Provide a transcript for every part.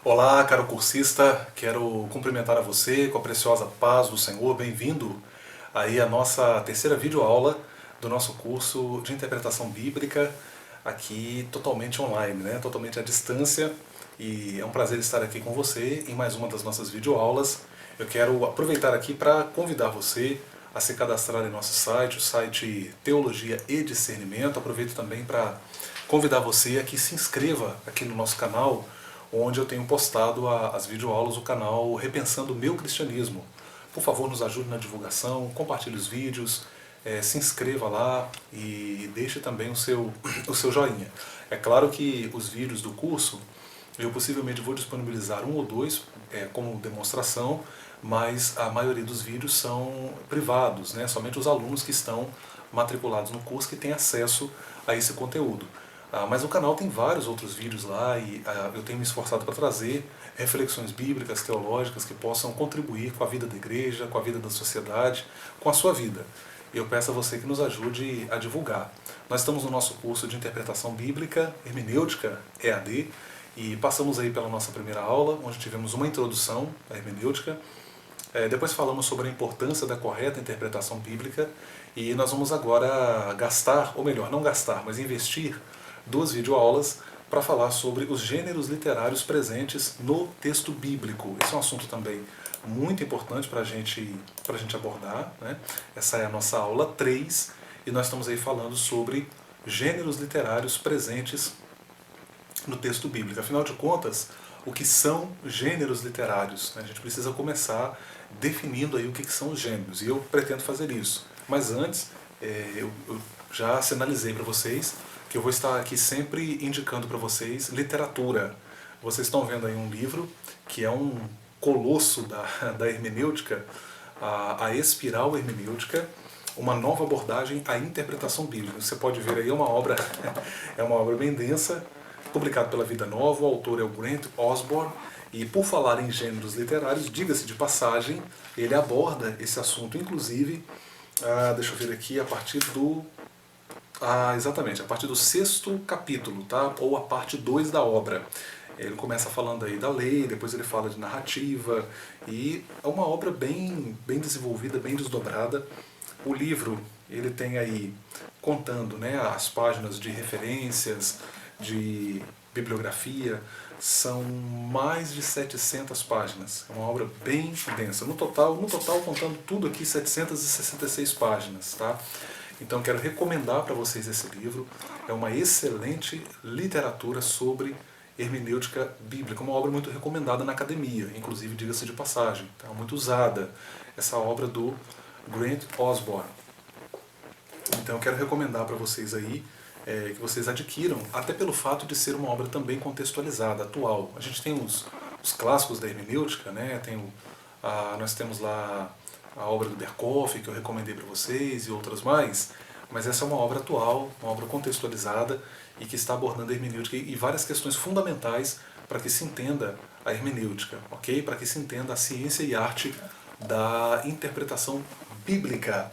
Olá, caro cursista, quero cumprimentar a você com a preciosa paz do Senhor. Bem-vindo aí à nossa terceira videoaula do nosso curso de interpretação bíblica, aqui totalmente online, né? Totalmente à distância. E é um prazer estar aqui com você em mais uma das nossas videoaulas. Eu quero aproveitar aqui para convidar você a se cadastrar em nosso site, o site Teologia e Discernimento. Aproveito também para convidar você a que se inscreva aqui no nosso canal, onde eu tenho postado as videoaulas do canal Repensando o Meu Cristianismo. Por favor, nos ajude na divulgação, compartilhe os vídeos, se inscreva lá e deixe também o seu joinha. É claro que os vídeos do curso eu possivelmente vou disponibilizar um ou dois como demonstração, mas a maioria dos vídeos são privados, né? Somente os alunos que estão matriculados no curso que têm acesso a esse conteúdo. Mas o canal tem vários outros vídeos lá e eu tenho me esforçado para trazer reflexões bíblicas, teológicas que possam contribuir com a vida da igreja, com a vida da sociedade, com a sua vida. Eu peço a você que nos ajude a divulgar. Nós estamos no nosso curso de interpretação bíblica, hermenêutica, EAD, e passamos aí pela nossa primeira aula, onde tivemos uma introdução à hermenêutica. Depois falamos sobre a importância da correta interpretação bíblica e nós vamos agora gastar, ou melhor, não gastar, mas investir duas videoaulas para falar sobre os gêneros literários presentes no texto bíblico. Esse é um assunto também muito importante para a gente abordar, né? Essa é a nossa aula 3 e nós estamos aí falando sobre gêneros literários presentes no texto bíblico. Afinal de contas, o que são gêneros literários? A gente precisa começar definindo aí o que são os gêneros, e eu pretendo fazer isso. Mas antes, eu já sinalizei para vocês que eu vou estar aqui sempre indicando para vocês literatura. Vocês estão vendo aí um livro que é um colosso da hermenêutica, a Espiral Hermenêutica, uma nova abordagem à interpretação bíblica. Você pode ver aí é uma obra bem densa, publicado pela Vida Nova. O autor é o Grant Osborne. E por falar em gêneros literários, diga-se de passagem, ele aborda esse assunto, inclusive, deixa eu ver aqui, a partir do exatamente, a partir do 6º capítulo, tá? Ou a parte 2 da obra. Ele começa falando aí da lei, depois ele fala de narrativa, e é uma obra bem desenvolvida, bem desdobrada. O livro, ele tem aí, contando, né, as páginas de referências, de bibliografia, são mais de 700 páginas. É uma obra bem densa. No total contando tudo aqui, 766 páginas, tá? Então quero recomendar para vocês esse livro. É uma excelente literatura sobre hermenêutica bíblica, uma obra muito recomendada na academia, inclusive, diga-se de passagem, tá? Muito usada, essa obra do Grant Osborne. Então eu quero recomendar para vocês aí que vocês adquiram, até pelo fato de ser uma obra também contextualizada, atual. A gente tem os clássicos da hermenêutica, né? Nós temos lá a obra do Berkoff, que eu recomendei para vocês, e outras mais, mas essa é uma obra atual, uma obra contextualizada e que está abordando a hermenêutica e várias questões fundamentais para que se entenda a hermenêutica, ok? Para que se entenda a ciência e arte da interpretação bíblica.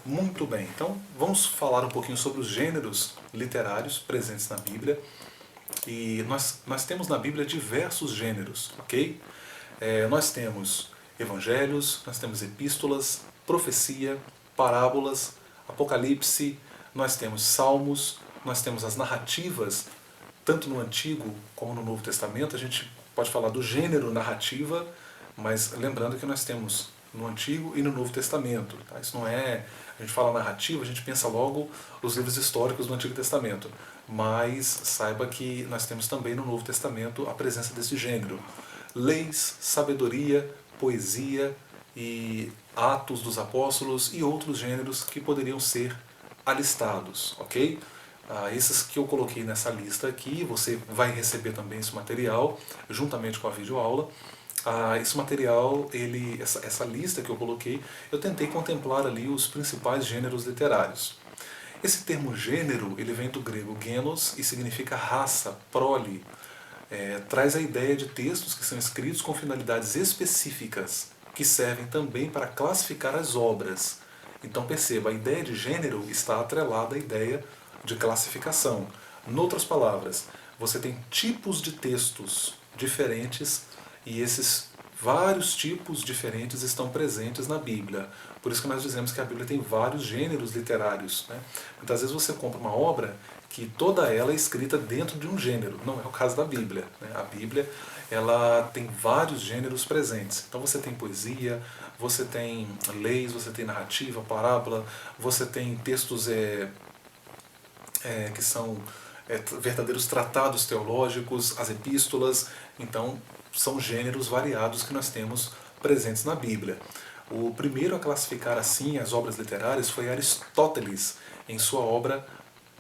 Muito bem, então vamos falar um pouquinho sobre os gêneros literários presentes na Bíblia. E nós temos na Bíblia diversos gêneros, ok? Nós temos evangelhos, nós temos epístolas, profecia, parábolas, apocalipse, nós temos salmos, nós temos as narrativas, tanto no Antigo como no Novo Testamento. A gente pode falar do gênero narrativa, mas lembrando que nós temos no Antigo e no Novo Testamento. Tá? Isso não é... A gente fala narrativa, a gente pensa logo os livros históricos do Antigo Testamento. Mas saiba que nós temos também no Novo Testamento a presença desse gênero. Leis, sabedoria, poesia e Atos dos Apóstolos e outros gêneros que poderiam ser alistados, ok? Esses que eu coloquei nessa lista aqui, você vai receber também esse material juntamente com a videoaula. Esse material, essa lista que eu coloquei, eu tentei contemplar ali os principais gêneros literários. Esse termo gênero, ele vem do grego genos e significa raça, prole. Traz a ideia de textos que são escritos com finalidades específicas, que servem também para classificar as obras. Então perceba, a ideia de gênero está atrelada à ideia de classificação. Em outras palavras, você tem tipos de textos diferentes e esses vários tipos diferentes estão presentes na Bíblia. Por isso que nós dizemos que a Bíblia tem vários gêneros literários, né? Muitas vezes você compra uma obra que toda ela é escrita dentro de um gênero. Não é o caso da Bíblia, né? A Bíblia, ela tem vários gêneros presentes. Então você tem poesia, você tem leis, você tem narrativa, parábola, você tem textos que são verdadeiros tratados teológicos, as epístolas. Então são gêneros variados que nós temos presentes na Bíblia. O primeiro a classificar assim as obras literárias foi Aristóteles, em sua obra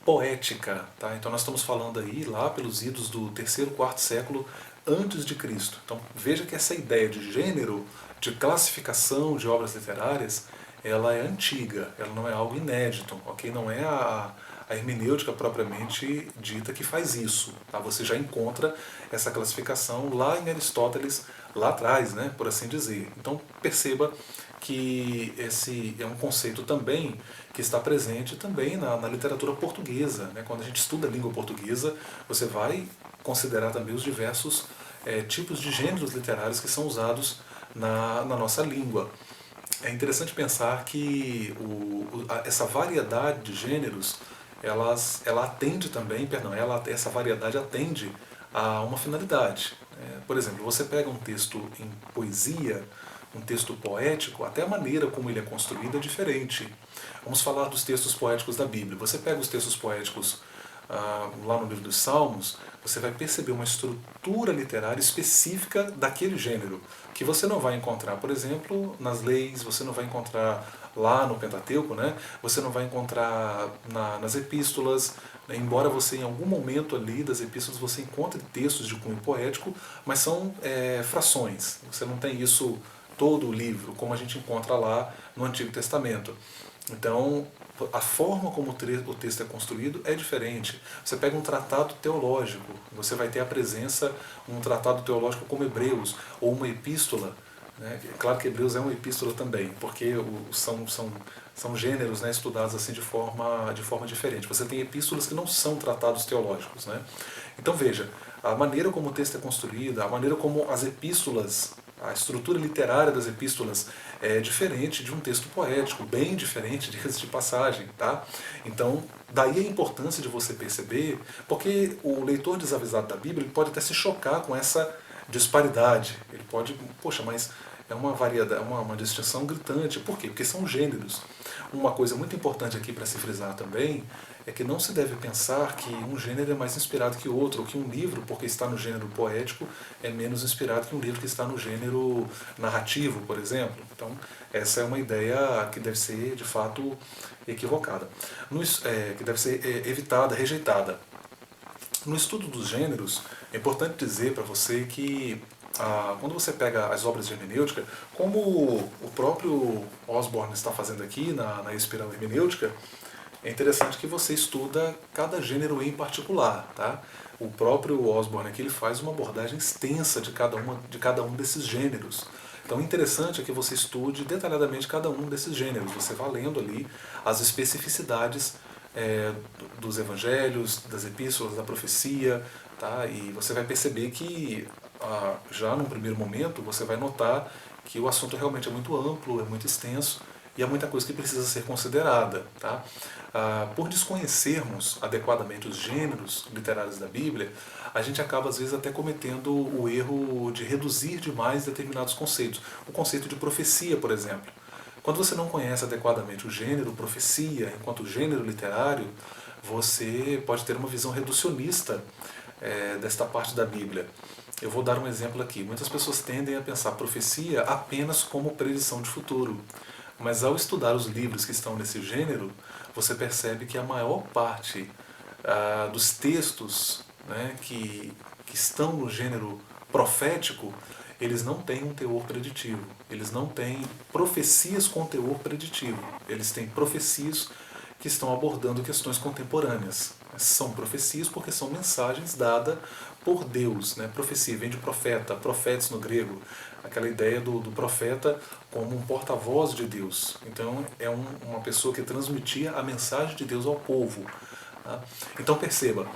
Poética. Tá? Então nós estamos falando aí lá pelos idos do terceiro, quarto século antes de Cristo. Então veja que essa ideia de gênero, de classificação de obras literárias, ela é antiga, ela não é algo inédito, ok? Não é a hermenêutica propriamente dita que faz isso. Tá? Você já encontra essa classificação lá em Aristóteles, lá atrás, né, por assim dizer. Então perceba que esse é um conceito também que está presente também na literatura portuguesa. Né? Quando a gente estuda a língua portuguesa, você vai considerar também os diversos tipos de gêneros literários que são usados na nossa língua. É interessante pensar que essa variedade de gêneros, ela atende também, essa variedade atende a uma finalidade. Por exemplo, você pega um texto em poesia, um texto poético, até a maneira como ele é construído é diferente. Vamos falar dos textos poéticos da Bíblia. Você pega os textos poéticos lá no livro dos Salmos, você vai perceber uma estrutura literária específica daquele gênero, que você não vai encontrar, por exemplo, nas leis, você não vai encontrar lá no Pentateuco, né? Você não vai encontrar nas epístolas, né? Embora você em algum momento ali das epístolas você encontre textos de cunho poético, mas são frações. Você não tem isso todo o livro, como a gente encontra lá no Antigo Testamento. Então, a forma como o texto é construído é diferente. Você pega um tratado teológico, você vai ter a presença, um tratado teológico como Hebreus, ou uma epístola. Né? Claro que Hebreus é uma epístola também, porque são gêneros, né, estudados assim de forma diferente. Você tem epístolas que não são tratados teológicos. Né? Então veja, a maneira como o texto é construído, a maneira como as epístolas, a estrutura literária das epístolas é diferente de um texto poético, bem diferente, diga-se de passagem. Tá? Então, daí a importância de você perceber, porque o leitor desavisado da Bíblia ele pode até se chocar com essa disparidade. Ele pode, poxa, mas é uma variedade, uma distinção gritante. Por quê? Porque são gêneros. Uma coisa muito importante aqui para se frisar também é que não se deve pensar que um gênero é mais inspirado que outro, ou que um livro, porque está no gênero poético, é menos inspirado que um livro que está no gênero narrativo, por exemplo. Então, essa é uma ideia que deve ser, de fato, equivocada, que deve ser evitada, rejeitada. No estudo dos gêneros, é importante dizer para você que quando você pega as obras de hermenêutica, como o próprio Osborne está fazendo aqui na Espiral Hermenêutica, é interessante que você estuda cada gênero em particular. Tá? O próprio Osborne aqui ele faz uma abordagem extensa de cada um desses gêneros. Então, o interessante é que você estude detalhadamente cada um desses gêneros. Você vai lendo ali as especificidades dos evangelhos, das epístolas, da profecia, tá? E você vai perceber que, já num primeiro momento, você vai notar que o assunto realmente é muito amplo, é muito extenso, e há muita coisa que precisa ser considerada. Tá? Por desconhecermos adequadamente os gêneros literários da Bíblia, a gente acaba às vezes até cometendo o erro de reduzir demais determinados conceitos. O conceito de profecia, por exemplo. Quando você não conhece adequadamente o gênero profecia enquanto gênero literário, você pode ter uma visão reducionista desta parte da Bíblia. Eu vou dar um exemplo aqui. Muitas pessoas tendem a pensar profecia apenas como predição de futuro. Mas ao estudar os livros que estão nesse gênero, você percebe que a maior parte dos textos, né, que estão no gênero profético, eles não têm um teor preditivo. Eles não têm profecias com teor preditivo. Eles têm profecias que estão abordando questões contemporâneas. São profecias porque são mensagens dadas por Deus. Né? Profecia vem de profeta, profetes no grego. Aquela ideia do profeta como um porta-voz de Deus. Então é uma pessoa que transmitia a mensagem de Deus ao povo. Tá? Então perceba,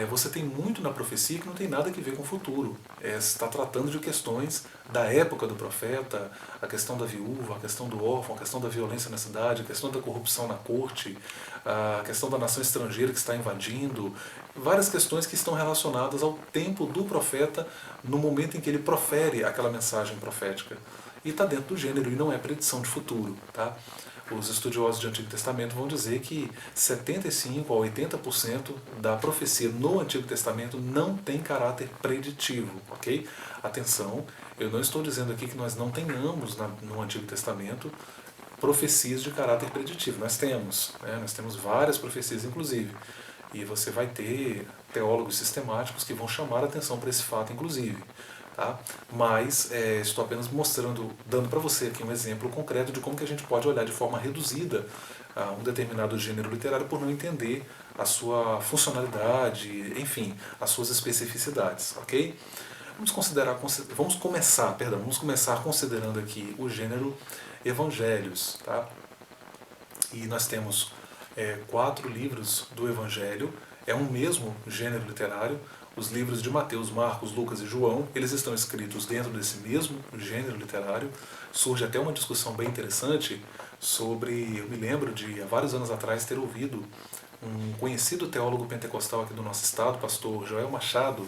você tem muito na profecia que não tem nada a ver com o futuro. Está tratando de questões da época do profeta, a questão da viúva, a questão do órfão, a questão da violência na cidade, a questão da corrupção na corte, a questão da nação estrangeira que está invadindo, várias questões que estão relacionadas ao tempo do profeta no momento em que ele profere aquela mensagem profética. E está dentro do gênero e não é predição de futuro. Tá? Os estudiosos do Antigo Testamento vão dizer que 75% a 80% da profecia no Antigo Testamento não tem caráter preditivo, ok? Atenção, eu não estou dizendo aqui que nós não tenhamos no Antigo Testamento profecias de caráter preditivo. Nós temos, né? Nós temos várias profecias, inclusive. E você vai ter teólogos sistemáticos que vão chamar a atenção para esse fato, inclusive. Tá? Mas estou apenas mostrando, dando para você aqui um exemplo concreto de como que a gente pode olhar de forma reduzida a um determinado gênero literário por não entender a sua funcionalidade, enfim, as suas especificidades, ok? Vamos começar considerando aqui o gênero evangelhos, tá? E nós temos 4 livros do Evangelho, é um mesmo gênero literário. Os livros de Mateus, Marcos, Lucas e João, eles estão escritos dentro desse mesmo gênero literário. Surge até uma discussão bem interessante sobre, eu me lembro de há vários anos atrás ter ouvido um conhecido teólogo pentecostal aqui do nosso estado, pastor Joel Machado,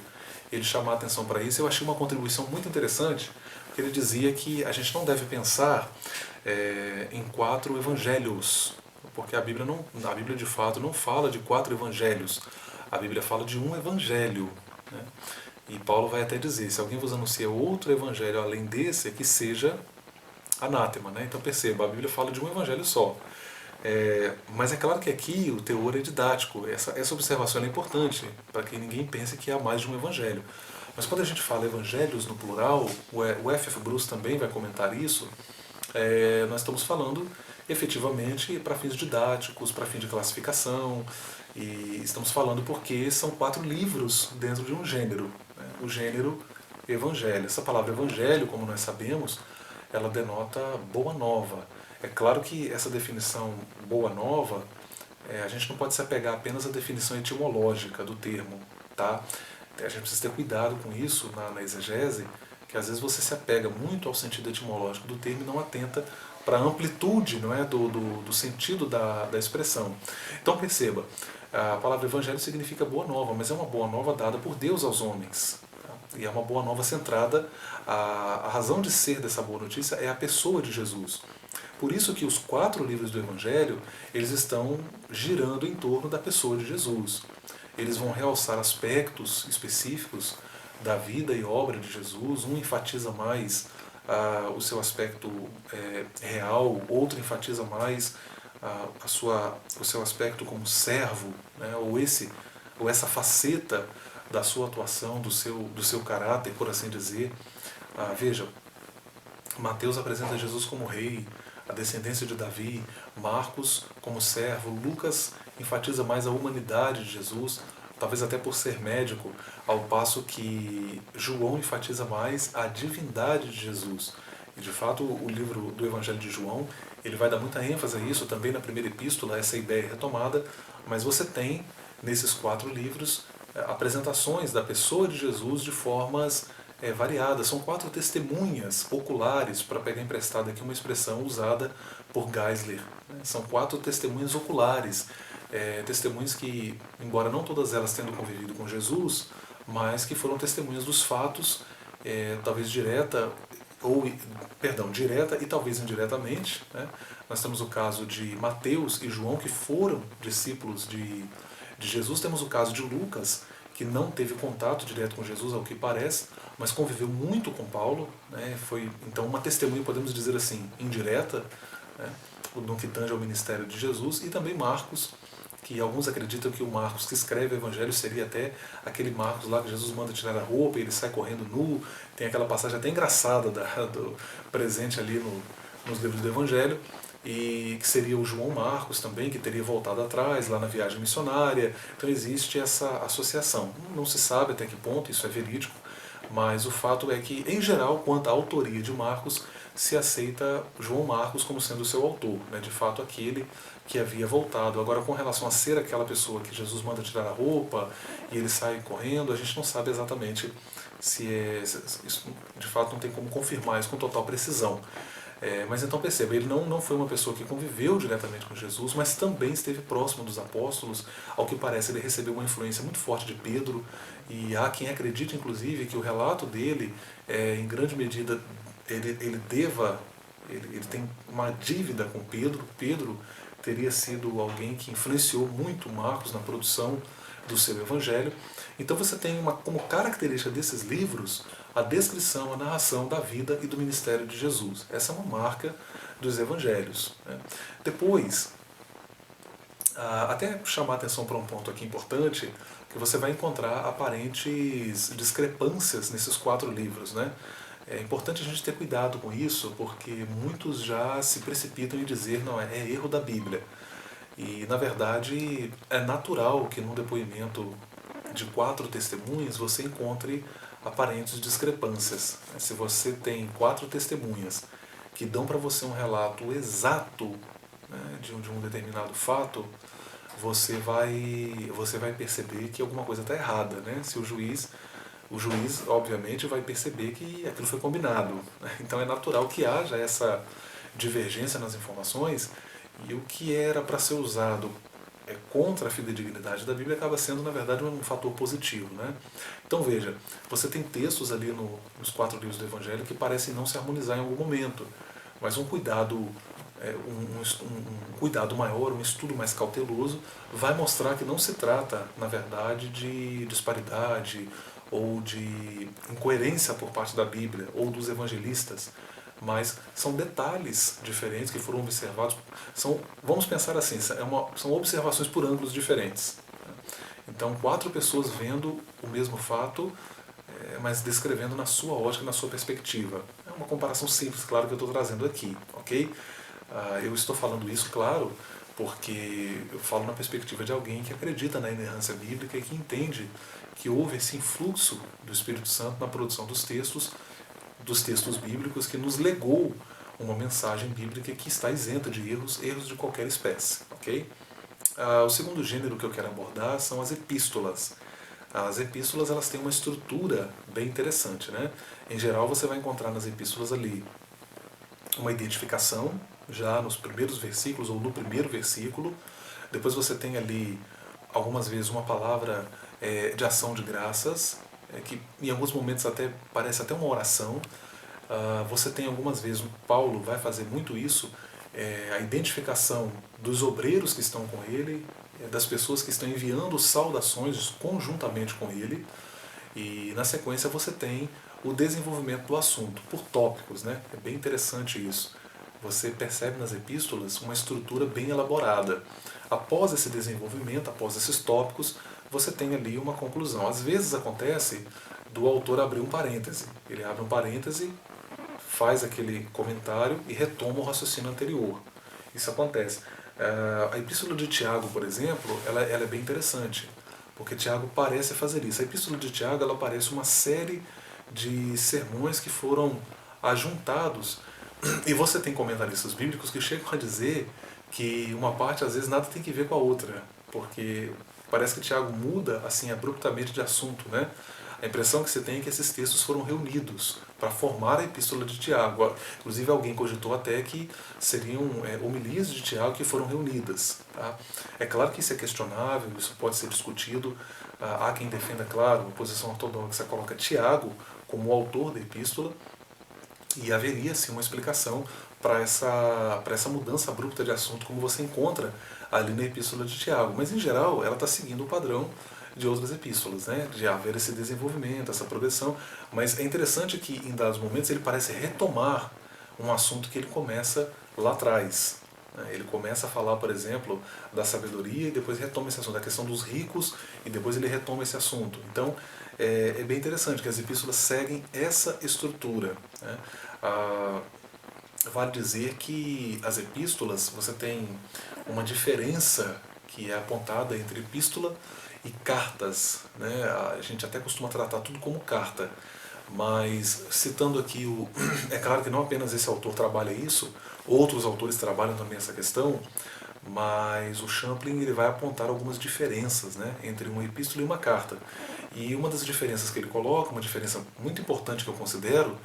ele chamar a atenção para isso. Eu achei uma contribuição muito interessante, porque ele dizia que a gente não deve pensar em 4 evangelhos, porque a Bíblia de fato não fala de 4 evangelhos. A Bíblia fala de um evangelho. Né? E Paulo vai até dizer, se alguém vos anuncia outro evangelho além desse, é que seja anátema. Né? Então perceba, a Bíblia fala de um evangelho só. Mas é claro que aqui o teor é didático. Essa observação é importante, para que ninguém pense que há mais de um evangelho. Mas quando a gente fala evangelhos no plural, o F.F. Bruce também vai comentar isso, nós estamos falando efetivamente para fins didáticos, para fim de classificação, e estamos falando porque são 4 livros dentro de um gênero, né? O gênero evangelho. Essa palavra evangelho, como nós sabemos, ela denota boa nova. É claro que essa definição boa nova, a gente não pode se apegar apenas à definição etimológica do termo, tá? A gente precisa ter cuidado com isso na exegese, que às vezes você se apega muito ao sentido etimológico do termo e não atenta para a amplitude, não é, do sentido da expressão. Então perceba, a palavra evangelho significa boa nova, mas é uma boa nova dada por Deus aos homens. Tá? E é uma boa nova centrada, a razão de ser dessa boa notícia é a pessoa de Jesus. Por isso que os 4 livros do Evangelho, eles estão girando em torno da pessoa de Jesus. Eles vão realçar aspectos específicos da vida e obra de Jesus. Um enfatiza mais o seu aspecto real, outro enfatiza mais o seu aspecto como servo, né? ou essa faceta da sua atuação, do seu caráter, por assim dizer. Veja, Mateus apresenta Jesus como rei, a descendência de Davi, Marcos como servo, Lucas enfatiza mais a humanidade de Jesus, talvez até por ser médico, ao passo que João enfatiza mais a divindade de Jesus. E de fato o livro do Evangelho de João, ele vai dar muita ênfase a isso, também na primeira epístola, essa ideia é retomada, mas você tem nesses 4 livros apresentações da pessoa de Jesus de formas variadas. São 4 testemunhas oculares, para pegar emprestada aqui uma expressão usada por Geisler. Né? São 4 testemunhas oculares, testemunhas que, embora não todas elas tendo convivido com Jesus, mas que foram testemunhas dos fatos, talvez direta e talvez indiretamente. Né? Nós temos o caso de Mateus e João, que foram discípulos de Jesus. Temos o caso de Lucas, que não teve contato direto com Jesus, ao que parece, mas conviveu muito com Paulo, né? Foi então uma testemunha, podemos dizer assim, indireta, né? No que tange ao ministério de Jesus. E também Marcos, que alguns acreditam que o Marcos que escreve o Evangelho seria até aquele Marcos lá que Jesus manda tirar a roupa e ele sai correndo nu. Tem aquela passagem até engraçada do presente ali nos livros do Evangelho, e que seria o João Marcos também, que teria voltado atrás, lá na viagem missionária. Então existe essa associação. Não se sabe até que ponto isso é verídico, mas o fato é que, em geral, quanto à autoria de Marcos, se aceita João Marcos como sendo o seu autor, né? De fato aquele que havia voltado. Agora, com relação a ser aquela pessoa que Jesus manda tirar a roupa e ele sai correndo, a gente não sabe exatamente se é, isso de fato não tem como confirmar isso com total precisão. Mas então perceba, ele não foi uma pessoa que conviveu diretamente com Jesus, mas também esteve próximo dos apóstolos. Ao que parece, ele recebeu uma influência muito forte de Pedro, e há quem acredite, inclusive, que o relato dele, em grande medida, ele tem uma dívida com Pedro. Pedro teria sido alguém que influenciou muito Marcos na produção do seu evangelho. Então você tem como característica desses livros a descrição, a narração da vida e do ministério de Jesus. Essa é uma marca dos evangelhos, né? Depois, até chamar a atenção para um ponto aqui importante, que você vai encontrar aparentes discrepâncias nesses 4 livros, né? É importante a gente ter cuidado com isso, porque muitos já se precipitam em dizer, não, é erro da Bíblia. E, na verdade, é natural que num depoimento de 4 testemunhas você encontre aparentes discrepâncias. Se você tem 4 testemunhas que dão para você um relato exato, né, de um determinado fato, você vai perceber que alguma coisa está errada, né? Se o juiz obviamente vai perceber que aquilo foi combinado, né? Então é natural que haja essa divergência nas informações, e o que era para ser usado contra a fidedignidade da Bíblia acaba sendo, na verdade, um fator positivo, né? Então veja, você tem textos ali nos 4 livros do Evangelho que parecem não se harmonizar em algum momento, mas um cuidado, um cuidado maior, um estudo mais cauteloso, vai mostrar que não se trata, na verdade, de disparidade ou de incoerência por parte da Bíblia ou dos evangelistas, mas são detalhes diferentes que foram observados. Vamos pensar assim, são observações por ângulos diferentes. Então, 4 pessoas vendo o mesmo fato, mas descrevendo na sua ótica, na sua perspectiva. É uma comparação simples, claro, que eu estou trazendo aqui, ok? Eu estou falando isso, claro, porque eu falo na perspectiva de alguém que acredita na inerrância bíblica e que entende que houve esse influxo do Espírito Santo na produção dos textos bíblicos, que nos legou uma mensagem bíblica que está isenta de erros de qualquer espécie, ok? O segundo gênero que eu quero abordar são as epístolas. As epístolas, elas têm uma estrutura bem interessante, né? Em geral, você vai encontrar nas epístolas ali uma identificação, já nos primeiros versículos ou no primeiro versículo. Depois você tem ali, algumas vezes, uma palavra de ação de graças, que em alguns momentos parece até uma oração. Você tem algumas vezes, Paulo vai fazer muito isso, a identificação dos obreiros que estão com ele, das pessoas que estão enviando saudações conjuntamente com ele, e na sequência você tem o desenvolvimento do assunto, por tópicos, né? É bem interessante isso. Você percebe nas epístolas uma estrutura bem elaborada. Após esse desenvolvimento, após esses tópicos, você tem ali uma conclusão. Às vezes acontece do autor abrir um parêntese. Ele abre um parêntese, faz aquele comentário e retoma o raciocínio anterior. Isso acontece. A epístola de Tiago, por exemplo, ela é bem interessante, porque Tiago parece fazer isso. A epístola de Tiago, ela parece uma série de sermões que foram ajuntados, e você tem comentaristas bíblicos que chegam a dizer que uma parte às vezes nada tem que ver com a outra, porque parece que Tiago muda assim abruptamente de assunto, né? A impressão que você tem é que esses textos foram reunidos para formar a epístola de Tiago. Inclusive alguém cogitou até que seriam homilias de Tiago que foram reunidas. Tá? É claro que isso é questionável, isso pode ser discutido. Há quem defenda, claro, a posição ortodoxa coloca Tiago como o autor da epístola, e haveria sim uma explicação para essa mudança abrupta de assunto, como você encontra ali na epístola de Tiago. Mas em geral ela está seguindo o padrão de outras epístolas, né? De haver esse desenvolvimento, essa progressão. Mas é interessante que em dados momentos ele parece retomar um assunto que ele começa lá atrás. Ele começa a falar, por exemplo, da sabedoria e depois retoma esse assunto, da questão dos ricos, e depois ele retoma esse assunto. Então, é bem interessante que as epístolas seguem essa estrutura, né? Vale dizer que as epístolas, você tem uma diferença que é apontada entre epístola e cartas, né? A gente até costuma tratar tudo como carta, Mas, citando aqui, é claro que não apenas esse autor trabalha isso, outros autores trabalham também essa questão, mas o Champlin ele vai apontar algumas diferenças, né, entre uma epístola e uma carta. E uma das diferenças que ele coloca, uma diferença muito importante que eu considero,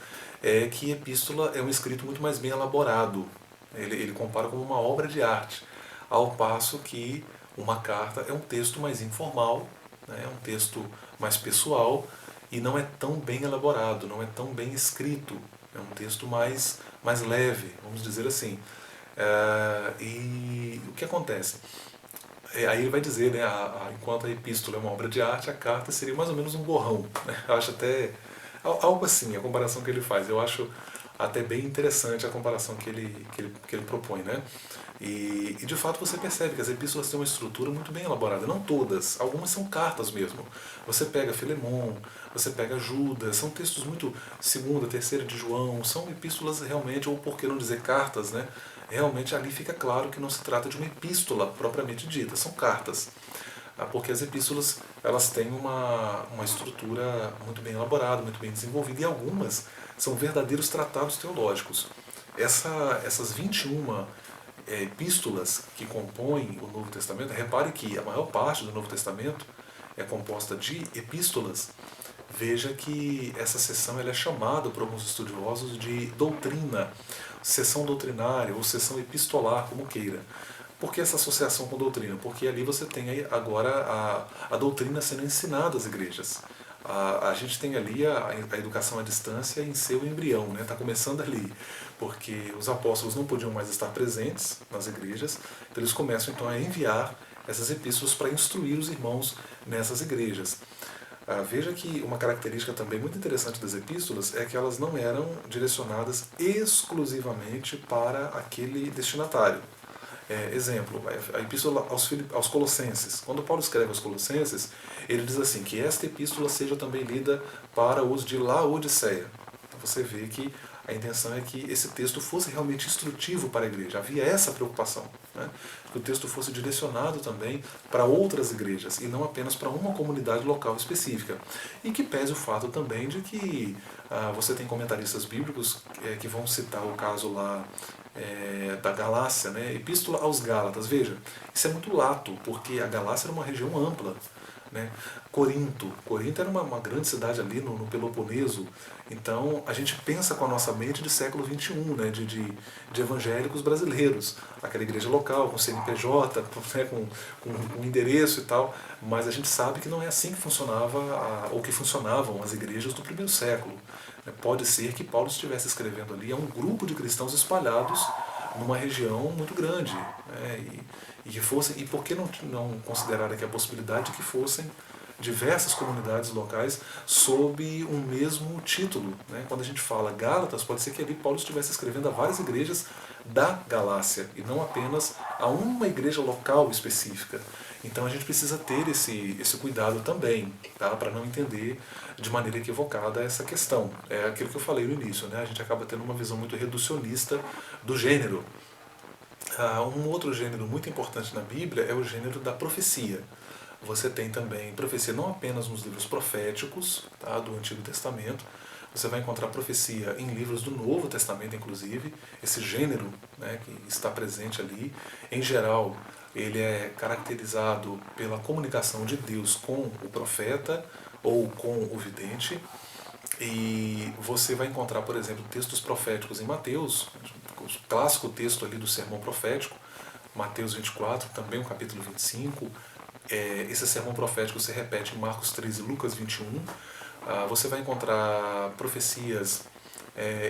é que epístola é um escrito muito mais bem elaborado. Ele compara como uma obra de arte, ao passo que uma carta é um texto mais informal, né, é um texto mais pessoal e não é tão bem elaborado, não é tão bem escrito. É um texto mais leve, vamos dizer assim. E o que acontece? Aí ele vai dizer, né, enquanto a epístola é uma obra de arte, a carta seria mais ou menos um borrão. Né? Eu acho até algo assim, a comparação que ele faz. Eu acho até bem interessante a comparação que ele propõe. Né? E de fato você percebe que as epístolas têm uma estrutura muito bem elaborada. Não todas, algumas são cartas mesmo. Você pega Filemon, você pega Judas, são textos muito segunda, terceira de João, são epístolas realmente, ou por que não dizer cartas, né? Realmente ali fica claro que não se trata de uma epístola propriamente dita, são cartas. Porque as epístolas elas têm uma estrutura muito bem elaborada, muito bem desenvolvida, e algumas são verdadeiros tratados teológicos. Essas 21 epístolas que compõem o Novo Testamento, repare que a maior parte do Novo Testamento é composta de epístolas. Veja que essa seção ela é chamada por alguns estudiosos de doutrina, seção doutrinária ou seção epistolar, como queira. Por que essa associação com doutrina? Porque ali você tem agora a doutrina sendo ensinada às igrejas. A gente tem ali a educação à distância em seu embrião, né? Está começando ali, porque os apóstolos não podiam mais estar presentes nas igrejas, então eles começam então a enviar essas epístolas para instruir os irmãos nessas igrejas. Veja que uma característica também muito interessante das epístolas é que elas não eram direcionadas exclusivamente para aquele destinatário. Exemplo, a epístola aos Colossenses. Quando Paulo escreve aos Colossenses, ele diz assim, que esta epístola seja também lida para os de Laodiceia. Então você vê que a intenção é que esse texto fosse realmente instrutivo para a igreja. Havia essa preocupação, né? Que o texto fosse direcionado também para outras igrejas e não apenas para uma comunidade local específica. E que pese o fato também de que você tem comentaristas bíblicos que vão citar o caso lá da Galácia, né? Epístola aos Gálatas. Veja, isso é muito lato, porque a Galácia era uma região ampla. Né? Corinto era uma grande cidade ali no Peloponeso, então a gente pensa com a nossa mente de século XXI, né? de evangélicos brasileiros, aquela igreja local, com CNPJ, né? com endereço e tal, mas a gente sabe que não é assim que funcionava, ou que funcionavam as igrejas do primeiro século. Pode ser que Paulo estivesse escrevendo ali a um grupo de cristãos espalhados numa região muito grande, né? E por que não considerar aqui a possibilidade de que fossem diversas comunidades locais sob um mesmo título, né? Quando a gente fala Gálatas, pode ser que ali Paulo estivesse escrevendo a várias igrejas da Galácia e não apenas a uma igreja local específica. Então a gente precisa ter esse cuidado também, tá? Para não entender de maneira equivocada essa questão. É aquilo que eu falei no início, né? A gente acaba tendo uma visão muito reducionista do gênero. Um outro gênero muito importante na Bíblia é o gênero da profecia. Você tem também profecia não apenas nos livros proféticos, tá, do Antigo Testamento, você vai encontrar profecia em livros do Novo Testamento, inclusive, esse gênero, né, que está presente ali. Em geral, ele é caracterizado pela comunicação de Deus com o profeta ou com o vidente. E você vai encontrar, por exemplo, textos proféticos em Mateus, o clássico texto ali do sermão profético, Mateus 24, também o capítulo 25. Esse sermão profético se repete em Marcos 13 e Lucas 21. Você vai encontrar profecias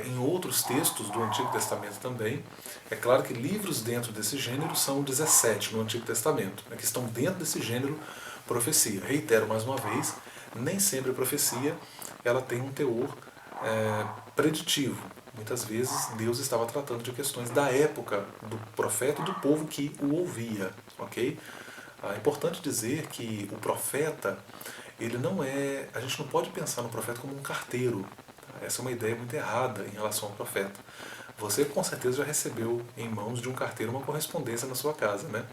em outros textos do Antigo Testamento também. É claro que livros dentro desse gênero são 17 no Antigo Testamento, né, que estão dentro desse gênero profecia. Reitero mais uma vez, nem sempre a profecia ela tem um teor preditivo. Muitas vezes Deus estava tratando de questões da época do profeta e do povo que o ouvia. Ok? É importante dizer que o profeta, ele não é. A gente não pode pensar no profeta como um carteiro. Tá? Essa é uma ideia muito errada em relação ao profeta. Você com certeza já recebeu em mãos de um carteiro uma correspondência na sua casa, né?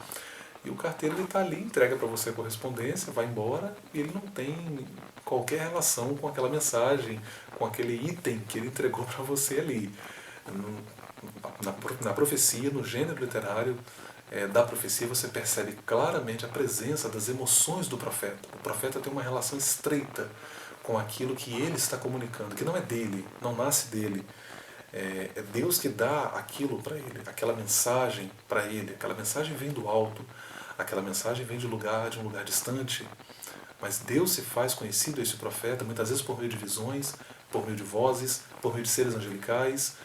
E o carteiro ele está ali, entrega para você a correspondência, vai embora e ele não tem qualquer relação com aquela mensagem, com aquele item que ele entregou para você ali. Na profecia, no gênero literário da profecia, você percebe claramente a presença das emoções do profeta. O profeta tem uma relação estreita com aquilo que ele está comunicando, que não é dele, não nasce dele. É Deus que dá aquilo para ele, aquela mensagem para ele. Aquela mensagem vem do alto, aquela mensagem vem de um lugar distante. Mas Deus se faz conhecido a esse profeta, muitas vezes por meio de visões, por meio de vozes, por meio de seres angelicais.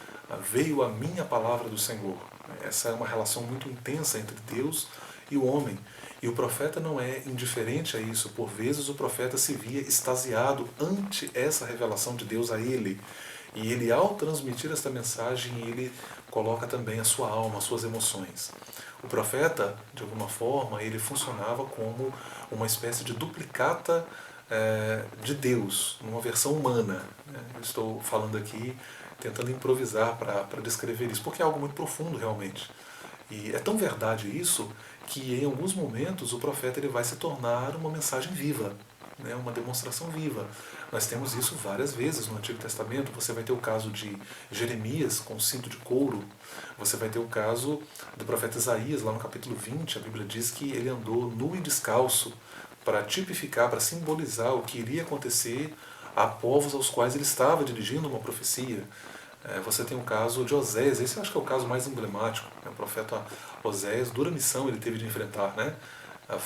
Veio a minha palavra do Senhor. Essa é uma relação muito intensa entre Deus e o homem. E o profeta não é indiferente a isso. Por vezes o profeta se via extasiado ante essa revelação de Deus a ele. E ele, ao transmitir esta mensagem, ele coloca também a sua alma, as suas emoções. O profeta, de alguma forma, ele funcionava como uma espécie de duplicata de Deus, numa versão humana. Eu estou falando aqui, tentando improvisar para descrever isso, porque é algo muito profundo realmente. E é tão verdade isso que em alguns momentos o profeta ele vai se tornar uma mensagem viva, né, uma demonstração viva. Nós temos isso várias vezes no Antigo Testamento. Você vai ter o caso de Jeremias com o cinto de couro. Você vai ter o caso do profeta Isaías, lá no capítulo 20. A Bíblia diz que ele andou nu e descalço para tipificar, para simbolizar o que iria acontecer a povos aos quais ele estava dirigindo uma profecia. Você tem o caso de Oséias, esse eu acho que é o caso mais emblemático. O profeta Oséias, dura missão ele teve de enfrentar, né?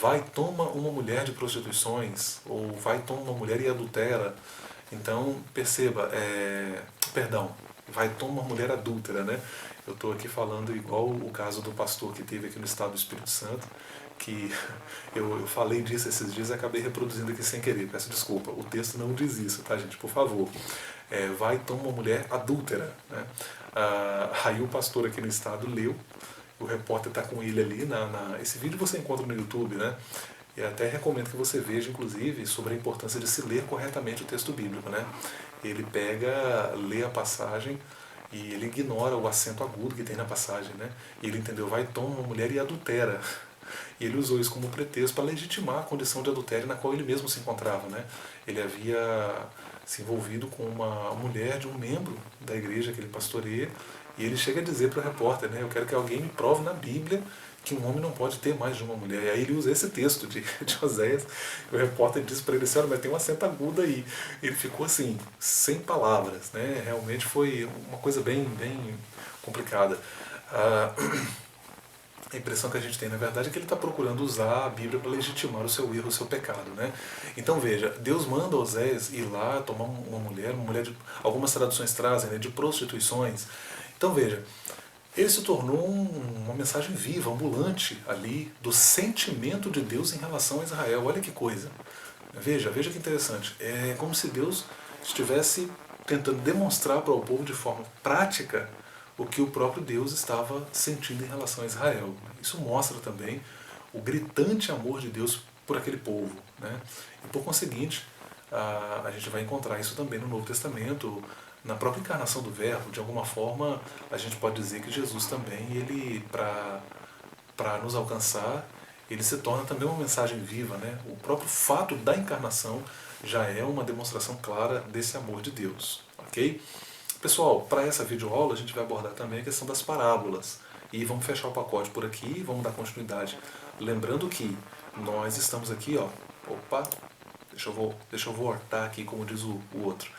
Vai, toma uma mulher de prostituições, ou vai, toma uma mulher e adultera. Então, perceba, vai, toma uma mulher adúltera, né? Eu estou aqui falando igual o caso do pastor que teve aqui no estado do Espírito Santo, que eu falei disso esses dias e acabei reproduzindo aqui sem querer, peço desculpa. O texto não diz isso, tá, gente? Por favor. Vai, toma uma mulher adúltera, né? Aí o pastor aqui no estado leu, o repórter está com ele ali, esse vídeo você encontra no YouTube, né? E até recomendo que você veja, inclusive, sobre a importância de se ler corretamente o texto bíblico, né? Ele pega, lê a passagem e ele ignora o acento agudo que tem na passagem, né? E ele entendeu, vai, toma uma mulher e adultera. E ele usou isso como pretexto para legitimar a condição de adultério na qual ele mesmo se encontrava, né? Ele havia se envolvido com uma mulher de um membro da igreja que ele pastoreia, e ele chega a dizer para o repórter, né, eu quero que alguém me prove na Bíblia que um homem não pode ter mais de uma mulher. E aí ele usa esse texto de Oséias, e o repórter diz para ele assim, olha, mas tem um acento agudo aí. Ele ficou assim, sem palavras, né? Realmente foi uma coisa bem complicada. A impressão que a gente tem, na verdade, é que ele está procurando usar a Bíblia para legitimar o seu erro, o seu pecado, né? Então veja, Deus manda Oséias ir lá tomar uma mulher de, algumas traduções trazem, né, de prostituições. Então veja, ele se tornou uma mensagem viva, ambulante ali, do sentimento de Deus em relação a Israel. Olha que coisa. Veja que interessante. É como se Deus estivesse tentando demonstrar para o povo de forma prática o que o próprio Deus estava sentindo em relação a Israel. Isso mostra também o gritante amor de Deus por aquele povo, né? E por conseguinte, a gente vai encontrar isso também no Novo Testamento, na própria encarnação do Verbo. De alguma forma, a gente pode dizer que Jesus também, ele, para nos alcançar, ele se torna também uma mensagem viva, né? O próprio fato da encarnação já é uma demonstração clara desse amor de Deus, ok? Pessoal, para essa videoaula a gente vai abordar também a questão das parábolas. E vamos fechar o pacote por aqui e vamos dar continuidade. Lembrando que nós estamos aqui, ó. Opa, deixa eu voltar aqui, como diz o outro.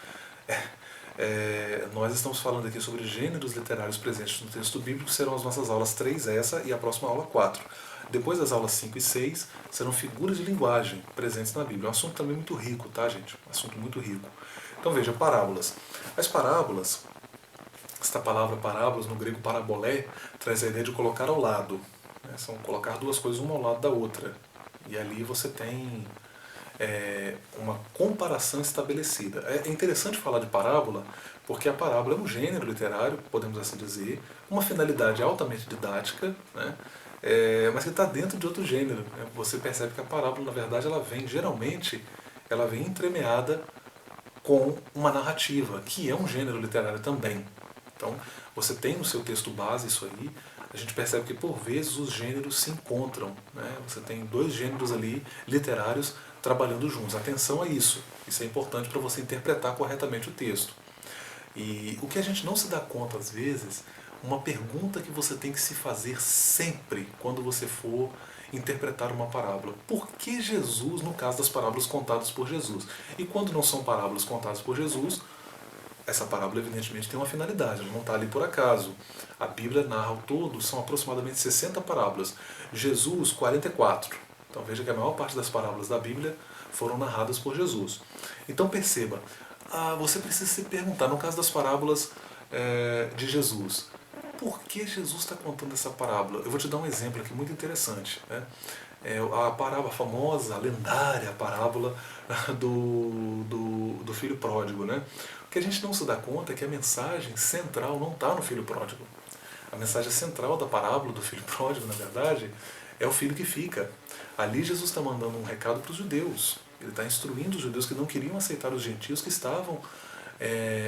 Nós estamos falando aqui sobre gêneros literários presentes no texto bíblico, serão as nossas aulas 3, essa e a próxima aula 4. Depois das aulas 5 e 6, serão figuras de linguagem presentes na Bíblia. É um assunto também muito rico, tá, gente? Um assunto muito rico. Então veja, parábolas. As parábolas, esta palavra parábolas, no grego parabolé, traz a ideia de colocar ao lado. Né? São colocar duas coisas uma ao lado da outra. E ali você tem uma comparação estabelecida. É interessante falar de parábola, porque a parábola é um gênero literário, podemos assim dizer, uma finalidade altamente didática, né? Mas que está dentro de outro gênero. Né? Você percebe que a parábola, na verdade, geralmente, ela vem entremeada com uma narrativa, que é um gênero literário também. Então, você tem no seu texto base isso aí, a gente percebe que por vezes os gêneros se encontram, né? Você tem dois gêneros ali literários trabalhando juntos. Atenção a isso. Isso é importante para você interpretar corretamente o texto. E o que a gente não se dá conta às vezes, uma pergunta que você tem que se fazer sempre quando você for interpretar uma parábola. Por que Jesus, no caso das parábolas contadas por Jesus? E quando não são parábolas contadas por Jesus, essa parábola evidentemente tem uma finalidade, ela não está ali por acaso. A Bíblia narra ao todo, são aproximadamente 60 parábolas. Jesus, 44. Então veja que a maior parte das parábolas da Bíblia foram narradas por Jesus. Então perceba, você precisa se perguntar, no caso das parábolas de Jesus, por que Jesus está contando essa parábola? Eu vou te dar um exemplo aqui muito interessante. Né? A parábola famosa, a lendária parábola do filho pródigo. Né? O que a gente não se dá conta é que a mensagem central não está no filho pródigo. A mensagem central da parábola do filho pródigo, na verdade, é o filho que fica. Ali Jesus está mandando um recado para os judeus. Ele está instruindo os judeus que não queriam aceitar os gentios, que estavam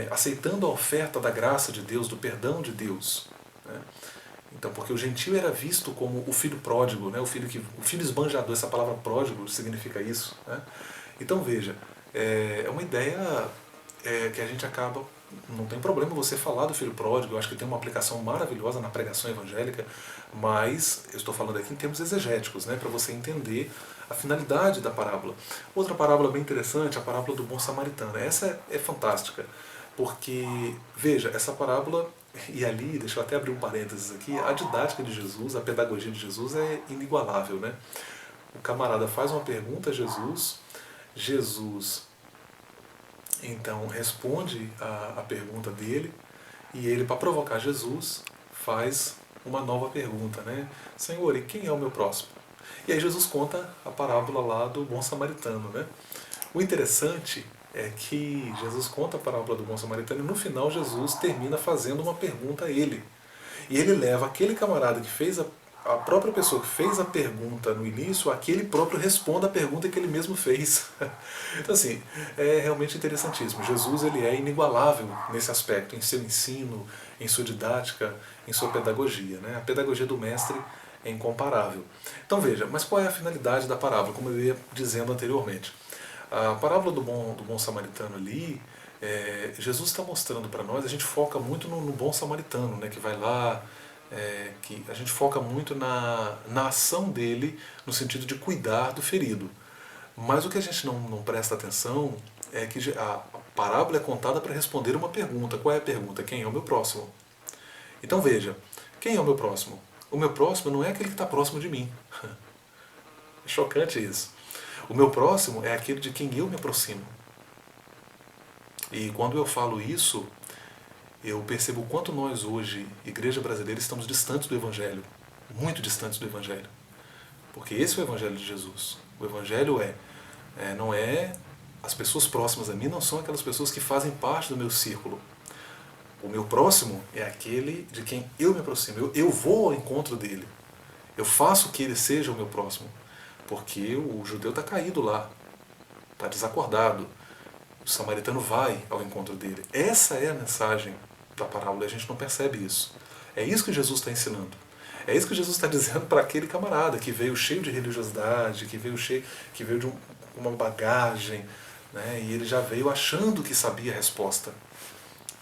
aceitando a oferta da graça de Deus, do perdão de Deus. Né? Então, porque o gentio era visto como o filho pródigo, né? o filho esbanjador, essa palavra pródigo significa isso. Né? Então veja, é uma ideia que a gente acaba, não tem problema você falar do filho pródigo, eu acho que tem uma aplicação maravilhosa na pregação evangélica, mas eu estou falando aqui em termos exegéticos, né? Para você entender a finalidade da parábola. Outra parábola bem interessante, a parábola do bom samaritano. Essa é fantástica, porque, veja, essa parábola, e ali, deixa eu até abrir um parênteses aqui, a didática de Jesus, a pedagogia de Jesus é inigualável. Né? O camarada faz uma pergunta a Jesus, Jesus então responde a pergunta dele, e ele, para provocar Jesus, faz uma nova pergunta, né? Senhor, e quem é o meu próximo? E aí Jesus conta a parábola lá do bom samaritano, né? O interessante é que Jesus conta a parábola do bom samaritano e no final Jesus termina fazendo uma pergunta a ele. E ele leva aquele camarada que fez a própria pessoa que fez a pergunta no início, a que ele próprio responda a pergunta que ele mesmo fez. Então assim, é realmente interessantíssimo. Jesus ele é inigualável nesse aspecto, em seu ensino, em sua didática, em sua pedagogia. Né? A pedagogia do mestre é incomparável. Então veja, mas qual é a finalidade da parábola, como eu ia dizendo anteriormente? A parábola do bom samaritano ali, Jesus está mostrando para nós, a gente foca muito no bom samaritano, né, que vai lá, que a gente foca muito na ação dele, no sentido de cuidar do ferido. Mas o que a gente não presta atenção é que a parábola é contada para responder uma pergunta. Qual é a pergunta? Quem é o meu próximo? Então veja, quem é o meu próximo? O meu próximo não é aquele que está próximo de mim. É chocante isso. O meu próximo é aquele de quem eu me aproximo. E quando eu falo isso, eu percebo o quanto nós hoje, igreja brasileira, estamos distantes do Evangelho. Muito distantes do Evangelho. Porque esse é o Evangelho de Jesus. O Evangelho não é... As pessoas próximas a mim não são aquelas pessoas que fazem parte do meu círculo. O meu próximo é aquele de quem eu me aproximo. Eu vou ao encontro dele. Eu faço que ele seja o meu próximo. Porque o judeu está caído lá. Está desacordado. O samaritano vai ao encontro dele. Essa é a mensagem da parábola. A gente não percebe isso. É isso que Jesus está ensinando. É isso que Jesus está dizendo para aquele camarada que veio cheio de religiosidade, que veio de uma bagagem, né? E ele já veio achando que sabia a resposta.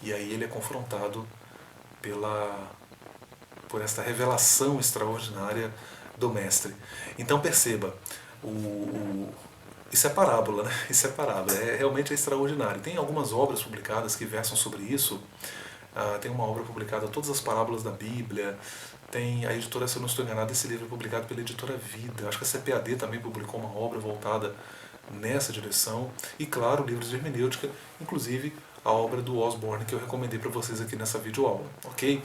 E aí ele é confrontado por esta revelação extraordinária do Mestre. Então perceba, isso é parábola, né? Isso é parábola, realmente extraordinário. Tem algumas obras publicadas que versam sobre isso. Tem uma obra publicada, Todas as Parábolas da Bíblia. Tem a editora, se eu não estou enganado, esse livro é publicado pela editora Vida. Acho que a CPAD também publicou uma obra voltada nessa direção. E claro, livros de hermenêutica, inclusive a obra do Osborne, que eu recomendei para vocês aqui nessa videoaula. Ok?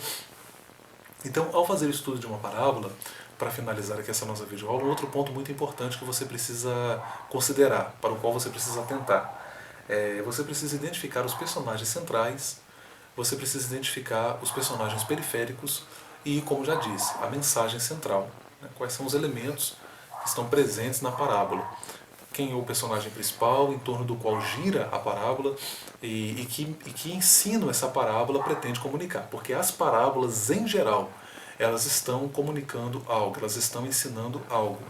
Então, ao fazer o estudo de uma parábola, para finalizar aqui essa nossa videoaula, um outro ponto muito importante que você precisa considerar, para o qual você precisa atentar. Você precisa identificar os personagens centrais, você precisa identificar os personagens periféricos e, como já disse, a mensagem central. Né? Quais são os elementos que estão presentes na parábola. Quem é o personagem principal, em torno do qual gira a parábola e que ensino essa parábola pretende comunicar. Porque as parábolas, em geral, elas estão comunicando algo, elas estão ensinando algo.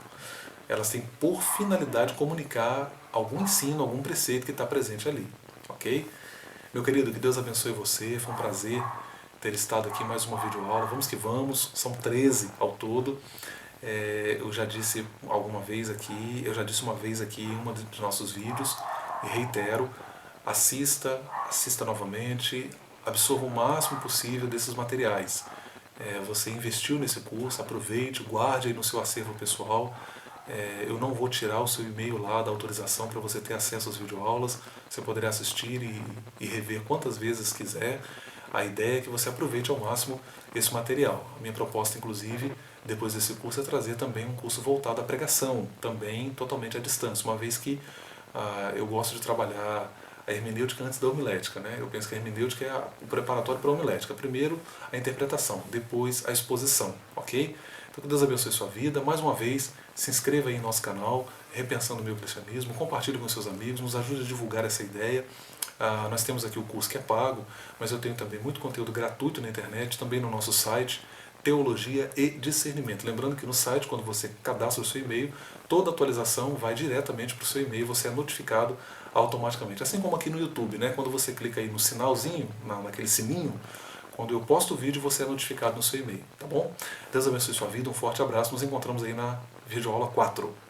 Elas têm por finalidade comunicar algum ensino, algum preceito que está presente ali, ok? Meu querido, que Deus abençoe você, foi um prazer ter estado aqui em mais uma videoaula. Vamos que vamos, são 13 ao todo. Eu já disse alguma vez aqui, eu já disse uma vez aqui em um dos nossos vídeos, e reitero, assista novamente, absorva o máximo possível desses materiais. Você investiu nesse curso, aproveite, guarde aí no seu acervo pessoal. Eu não vou tirar o seu e-mail lá da autorização para você ter acesso às videoaulas. Você poderá assistir e rever quantas vezes quiser. A ideia é que você aproveite ao máximo esse material. A minha proposta, inclusive, depois desse curso, é trazer também um curso voltado à pregação, também totalmente à distância, uma vez que eu gosto de trabalhar a hermenêutica antes da homilética, né? Eu penso que a hermenêutica é o preparatório para a homilética. Primeiro a interpretação, depois a exposição, ok? Então que Deus abençoe sua vida. Mais uma vez, se inscreva aí no nosso canal, Repensando o Meu Cristianismo, compartilhe com seus amigos, nos ajude a divulgar essa ideia. Nós temos aqui o curso que é pago, mas eu tenho também muito conteúdo gratuito na internet, também no nosso site, Teologia e Discernimento. Lembrando que no site, quando você cadastra o seu e-mail, toda atualização vai diretamente para o seu e-mail, você é notificado automaticamente. Assim como aqui no YouTube, né? Quando você clica aí no sinalzinho, naquele sininho, quando eu posto o vídeo, você é notificado no seu e-mail, tá bom? Deus abençoe sua vida, um forte abraço, nos encontramos aí na videoaula 4.